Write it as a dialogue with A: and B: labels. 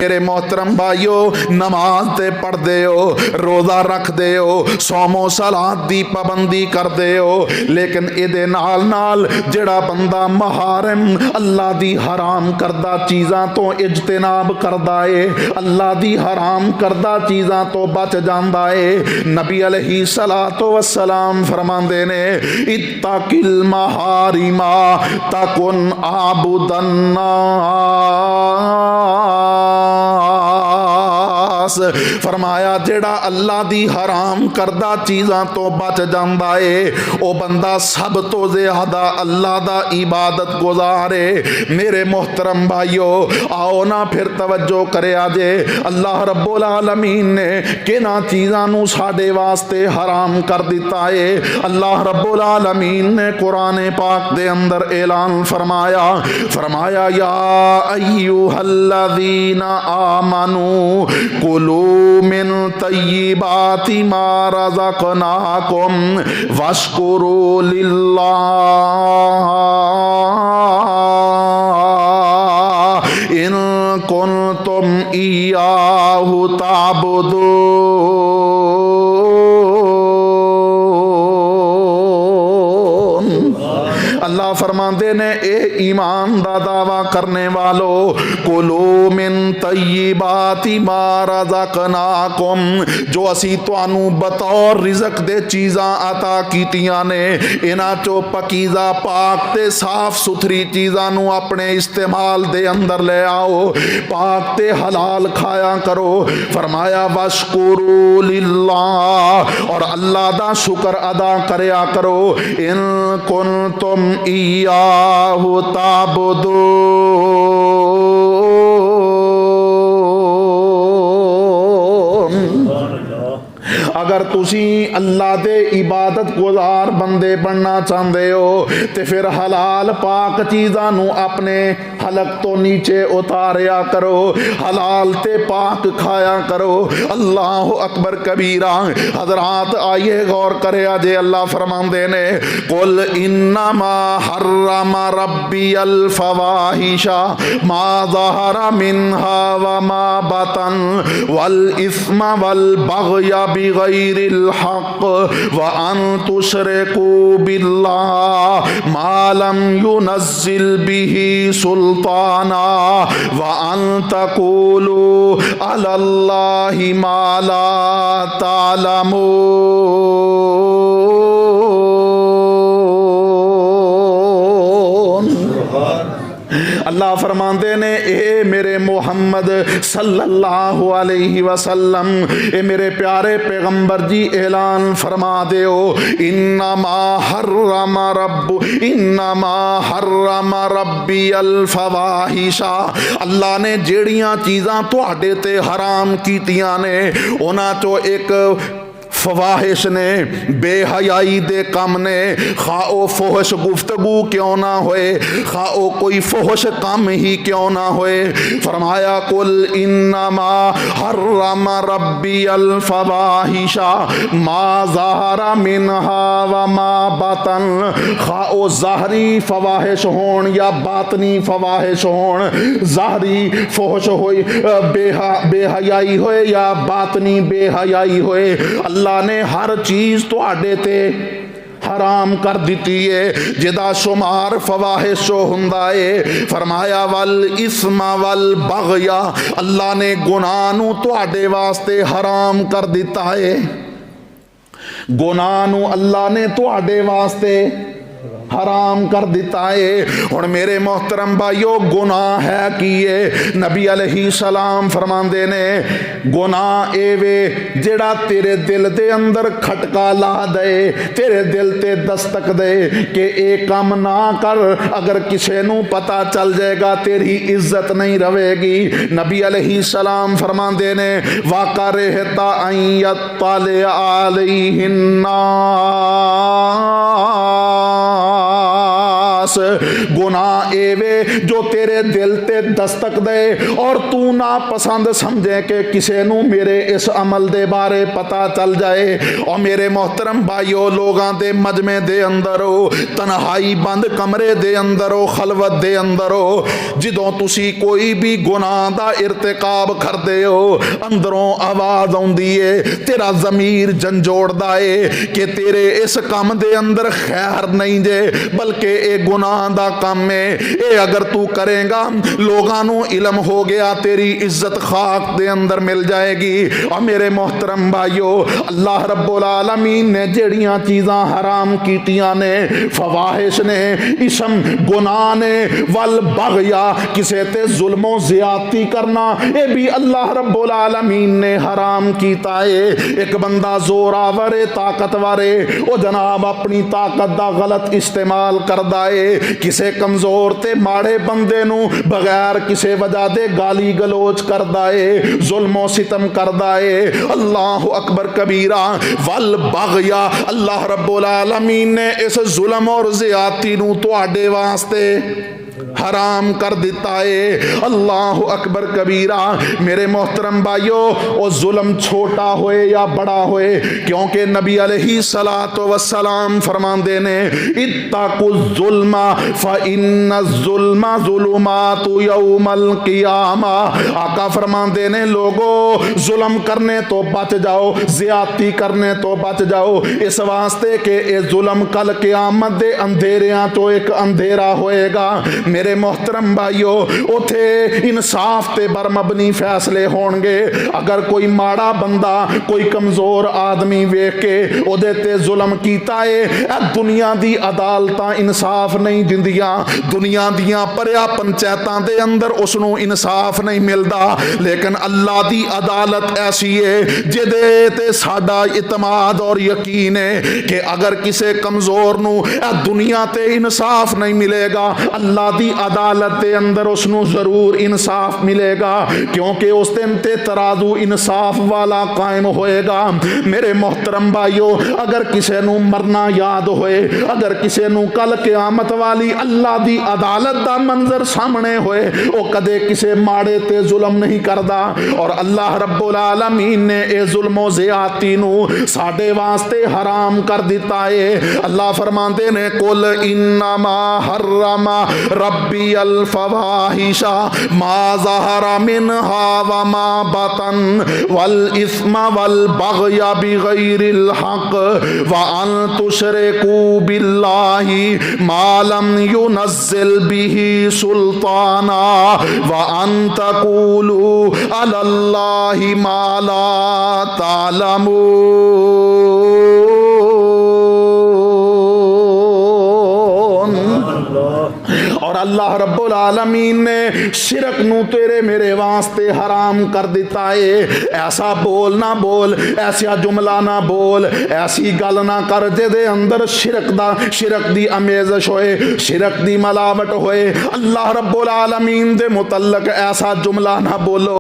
A: میرے محترم بھائیو، نماز تے پڑھ دے ہو، روزہ رکھ دے ہو، صوم و صلات دی پابندی کر دے ہو، لیکن ایدے نال نال جڑا بندہ محارم اللہ دی حرام کردہ چیزاں تو اجتناب کردہ ہے، اللہ دی حرام کردہ چیزاں تو بچ جاندہ ہے، نبی علیہ السلام فرماندے نے اتق المحارم تکن عابد الناس، فرمایا جڑا اللہ دی حرام کردہ چیزاں تو بچ جاندہ ہے او بندہ سب تو زیادہ اللہ دا عبادت گزارے۔ میرے محترم بھائیو، آؤ نا پھر توجہ کرے آجے اللہ رب العالمین نے کنا چیزاں نو ساڈے واسطے حرام کر دیتا ہے۔ اللہ رب العالمین نے قرآن پاک دے اندر اعلان فرمایا یا ایوہ الذین آمنوا کلوا من طیبات ما رزقناکم واشکروا للہ ان کنتم ایاہ تعبدون۔ اللہ فرماندے نے اے ایمان دا دعویٰ کرنے والو، کلو من طیبات ما رزقناکم، جو اسی توانو بطور رزق دے چیزاں عطا کیتیاں نے انہاں چو پکیزہ پاک تے صاف ستھری چیزاں نو اپنے استعمال دے اندر لے آؤ، پاک تے حلال کھایا کرو۔ فرمایا واشکروا للہ، اور اللہ دا شکر ادا کریا کرو، ان کنتم ایاہ تعبدون، اگر تسی اللہ دے عبادت گزار بندے بننا چاہندے ہو تے پھر حلال پاک چیزاں نو اپنے حلق تو نیچے اتاریا کرو، حلال تے پاک کھایا کرو۔ اللہ اکبر کبیرہ۔ حضرات آئیے غور کرے آجے اللہ فرماندے نے قل انما حرم ربی الفواحش ما ظہر منہا وما بطن والاسم والبغی بغیر الحق وان تشرکوا باللہ ما لم ينزل به سلطانا وان تقولوا علی اللہ ما لا تعلمون۔ اللہ فرماندے نے اے میرے محمد صلی اللہ علیہ وسلم، اے میرے پیارے پیغمبر جی اعلان فرما دے ہو انما حرم ربی الفواحش، اللہ نے جیڑیاں چیزاں تواڈے تے حرام کیتیاں نے انہاں چو ایک فواحش نے، بے حیائی دے کم نے، خواہ او فحش گفتگو کیوں نہ ہوئے، خواہ او کوئی فحش کم ہی کیوں نہ ہوئے۔ فرمایا قل انما حرم ربی الفواحش ما ظہر منہا وما بطن، خواہ او ظاہری فواحش ہون یا باطنی فواحش ہون، ظاہری فحش ہوئی بے حیائی ہوئے یا باطنی بے حیائی ہوئے، اللہ نے ہر چیز تو آڈے تے حرام کر دیتی ہے جدا شمار فواحش ہندہ ہے۔ فرمایا والاسم والبغی، اللہ نے گناہ نو تو آڈے واسطے حرام کر دیتا ہے، گناہ نو اللہ نے تو آڈے واسطے حرام کر دیتا ہے۔ اور میرے محترم بھائیو، گناہ ہے کیے نبی علیہ السلام فرماندے نے گناہ اے وے جڑا تیرے دل دے اندر کھٹکا لا دے، تیرے دل تے دستک دے کہ اے کام نہ کر، اگر کسے نو پتہ چل جائے گا تیری عزت نہیں رہے گی۔ نبی علیہ السلام فرماندے نے وَقَرِهْتَ أَن يَطَّلِعَ عَلَيْهِ النَّاسُ، خاص गुनाह एवे जो तेरे दिल ते दस्तक दे और तू ना पसंद समझे कि किसी नू मेरे इस अमल दे बारे पता चल जाए। और मेरे मोहतरम भाइयों, लोगां दे मजमे दे अंदर हो, तन्हाई बंद कमरे दे अंदर हो, खलवत दे अंदर हो, जदों तुसी कोई भी गुनाह दा इरतिकाब करदे हो, अंदरों आवाज आउंदी है, तेरा ज़मीर झंझोड़दा है कि तेरे इस काम दे अंदर खैर नहीं जे, बल्कि ये गुनाह दा काम है। ये अगर तू करेगा लोगां नू इलम हो गया, तेरी इज्जत खाक दे अंदर मिल जाएगी। और मेरे मोहतरम भाइयों, अल्लाह रब्बुल आलमीन ने जेड़ियां चीज़ां हराम कीतियां ने, फवाहिश ने, इसम गुनाह ने, वल बग़या किसे ते जुल्मो ज़ियादती करना, ये भी अल्लाह रब्बुल आलमीन ने हराम कीता है। एक बंदा जोरावर है, ताकतवर है, वो जनाब अपनी ताकत दा गलत इस्तेमाल करदा है, किसे कमजोर ते माड़े बंदे नू बगैर किसे वजह दे गाली गलोच करदा है, जुल्मो सितम करदा है। अल्लाह अकबर कबीरा। वल बग़या, अल्लाह रब्बुल आलमीन ने इस जुल्म और ज़ियादती नू तुहाडे वास्ते हराम कर दिता है। अल्लाह अकबर कबीरा। मेरे मोहतरम भाइयों, वो जुल्म छोटा होए या बड़ा होए, क्योंकि नबी अलैहिस्सलातु वस्सलाम फरमांदे ने इत्तक़ु ज़ुल्मा फ़इन्न ज़ुल्मा ज़ुलुमातु यौमल क़ियामा। आका फरमांदे ने लोगो जुल्म करने तो बच जाओ, ज़ियादती करने तो बच जाओ, इस वास्ते के ये जुल्म कल क़यामत दे अंधेरियां तो एक अंधेरा होएगा। मेरे मोहतरम भाइयों, उथे इंसाफ ते बरमबनी फैसले होणगे। अगर कोई माड़ा बंदा, कोई कमजोर आदमी वेख के ओदे ते जुल्म कीता है, दुनिया दी अदालतां इंसाफ नहीं दिंदियां, दुनिया दियां परिया पंचायतां दे अंदर उसनू इंसाफ नहीं मिलदा, लेकिन अल्लाह दी अदालत ऐसी है जिहदे ते साडा इतमाद और यकीन है कि अगर किसी कमजोर नू दुनिया ते इंसाफ नहीं मिलेगा, अल्लाह दी अदालत के अंदर उसनू जरूर इंसाफ मिलेगा, क्योंकि उस दिन ते तराजू इंसाफ वाला कायम होएगा। मेरे मोहतरम भाइयों, अगर किसी नू मरना याद होए, अगर किसी नू कल क़यामत वाली अल्लाह दी अदालत दा मंजर सामने होए, वो कदे किसी माड़े ते जुल्म नहीं करदा। और अल्लाह रब्बुल आलमीन ने ए जुल्मो ज़ियादती नू साडे वास्ते हराम कर दिता है। अल्लाह फरमांदे ने कुल इन्नमा हर्रमा रब्बी अल फवाहिशा मा ज़हरा मिनहा व मा बतन वल इस्मा वल बग़या बिग़ैरिल हक़ व अन तुशरिकू बिल्लाहि मा लम युनज़्ज़िल बिही सुल्ताना व अन तक़ूलू अलल्लाहि मा ला तालमून। और अल्लाह रब्बुल आलमीन ने शिरक नू तेरे मेरे वास्ते हराम कर दिता है। ऐसा बोल ना बोल, ऐसा जुमला ना बोल, ऐसी गल ना कर जिहदे अंदर शिरक दी अमेज़श होए, शिरक दी मलावट होए। अल्लाह रब्बुल आलमीन दे मुतल्लक ऐसा जुमला ना बोलो